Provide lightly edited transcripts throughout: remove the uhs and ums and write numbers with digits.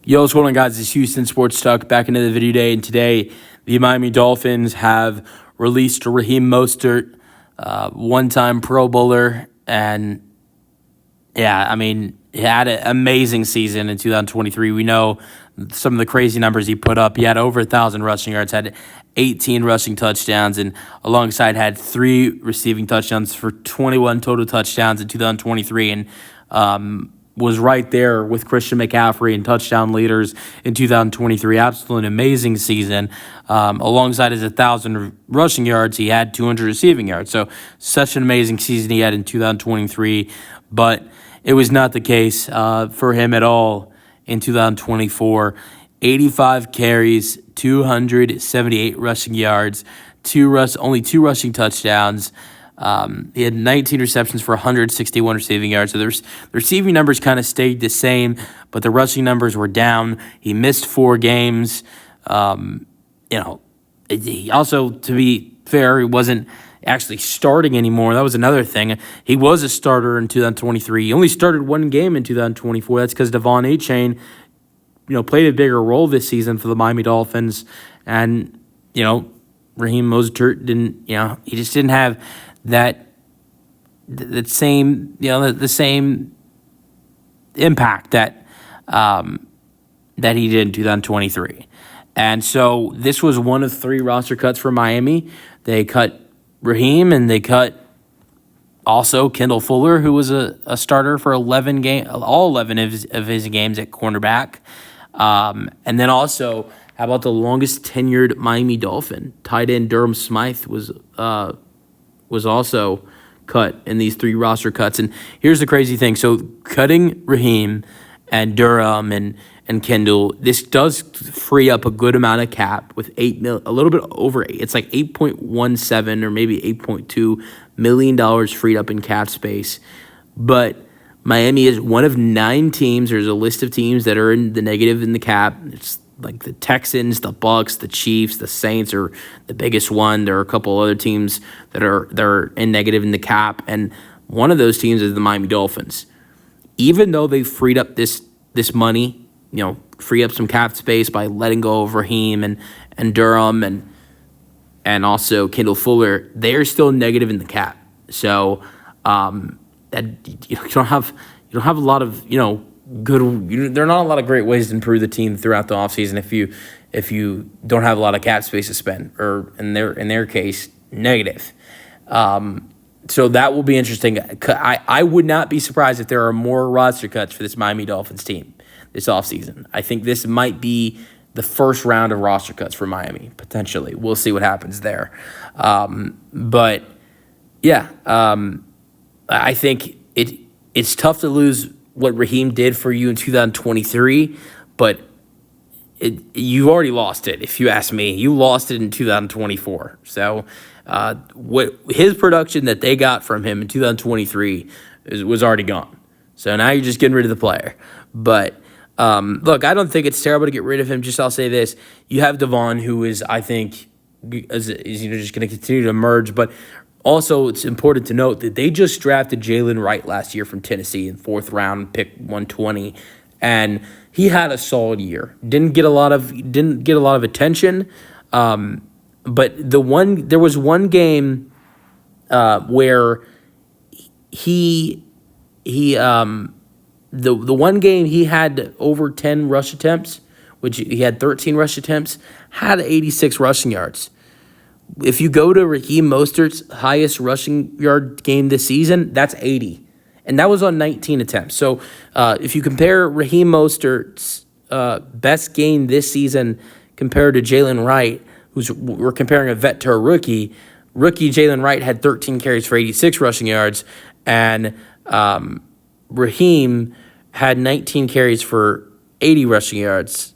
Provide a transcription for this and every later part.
Yo, what's going on, guys? It's Houston Sports Talk back into the video day, and today the Miami Dolphins have released Raheem Mostert, one-time Pro Bowler, and he had an amazing season in 2023. We know some of the crazy numbers he put up. He had over 1,000 rushing yards, had 18 rushing touchdowns, and alongside had 3 receiving touchdowns for 21 total touchdowns in 2023, and was right there with Christian McCaffrey and touchdown leaders in 2023. Absolutely amazing season. Alongside his 1,000 rushing yards, he had 200 receiving yards. So such an amazing season he had in 2023. But it was not the case for him at all in 2024. 85 carries, 278 rushing yards, only 2 rushing touchdowns. He had 19 receptions for 161 receiving yards. So the receiving numbers kind of stayed the same, but the rushing numbers were down. He missed 4 games. He also, to be fair, he wasn't actually starting anymore. That was another thing. He was a starter in 2023. He only started 1 game in 2024. That's because Devon Achane, played a bigger role this season for the Miami Dolphins. And, Raheem Mostert didn't, he just didn't have the same impact that he did in 2023. And so this was one of 3 roster cuts for Miami. They cut Raheem, and they cut also Kendall Fuller, who was a starter for all 11 of his games at cornerback. And then also, how about the longest tenured Miami Dolphin? Tight end Durham Smythe was also cut in these 3 roster cuts. And here's the crazy thing. So cutting Raheem and Durham and Kendall, this does free up a good amount of cap with a little bit over 8. It's like $8.17 or maybe $8.2 million freed up in cap space. But Miami is one of 9 teams. There's a list of teams that are in the negative in the cap. It's like the Texans, the Bucks, the Chiefs, the Saints are the biggest one. There are a couple other teams that are in negative in the cap, and one of those teams is the Miami Dolphins. Even though they freed up this money, free up some cap space by letting go of Raheem and Durham and also Kendall Fuller, they are still negative in the cap. So that you don't have a lot of there are not a lot of great ways to improve the team throughout the offseason if you don't have a lot of cap space to spend, or in their case, negative. So that will be interesting. I would not be surprised if there are more roster cuts for this Miami Dolphins team this offseason. I think this might be the first round of roster cuts for Miami, potentially. We'll see what happens there. I think it's tough to lose what Raheem did for you in 2023, but you've already lost it, if you ask me. You lost it in 2024. So what his production that they got from him in 2023 was already gone. So now you're just getting rid of the player. But look, I don't think it's terrible to get rid of him. I'll say this. You have Devon, who is, I think, is just going to continue to emerge, but also, it's important to note that they just drafted Jalen Wright last year from Tennessee in 4th round, pick 120, and he had a solid year. Didn't get a lot of attention, but there was one game where the one game he had over 10 rush attempts, which he had 13 rush attempts, had 86 rushing yards. If you go to Raheem Mostert's highest rushing yard game this season, that's 80. And that was on 19 attempts. So if you compare Raheem Mostert's best game this season compared to Jalen Wright, we're comparing a vet to a rookie. Rookie Jalen Wright had 13 carries for 86 rushing yards, and Raheem had 19 carries for 80 rushing yards.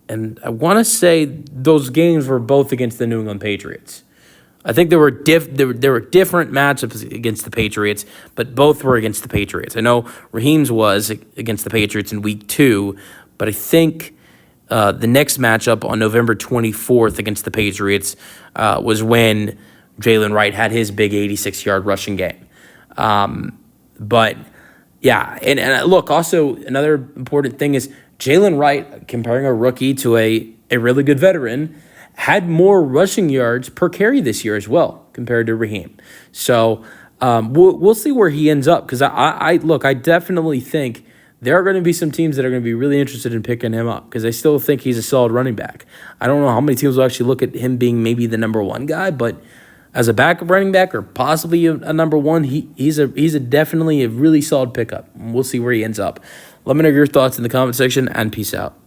And I want to say those games were both against the New England Patriots. I think there were different matchups against the Patriots, but both were against the Patriots. I know Raheem's was against the Patriots in Week 2, but I think the next matchup on November 24th against the Patriots was when Jalen Wright had his big 86-yard rushing game. But yeah, and look, also another important thing is Jalen Wright, comparing a rookie to a really good veteran, had more rushing yards per carry this year as well compared to Raheem. So we'll see where he ends up, because I definitely think there are going to be some teams that are going to be really interested in picking him up, because I still think he's a solid running back. I don't know how many teams will actually look at him being maybe the number one guy, but as a backup running back or possibly a number one, he's definitely a really solid pickup. We'll see where he ends up. Let me know your thoughts in the comment section, and peace out.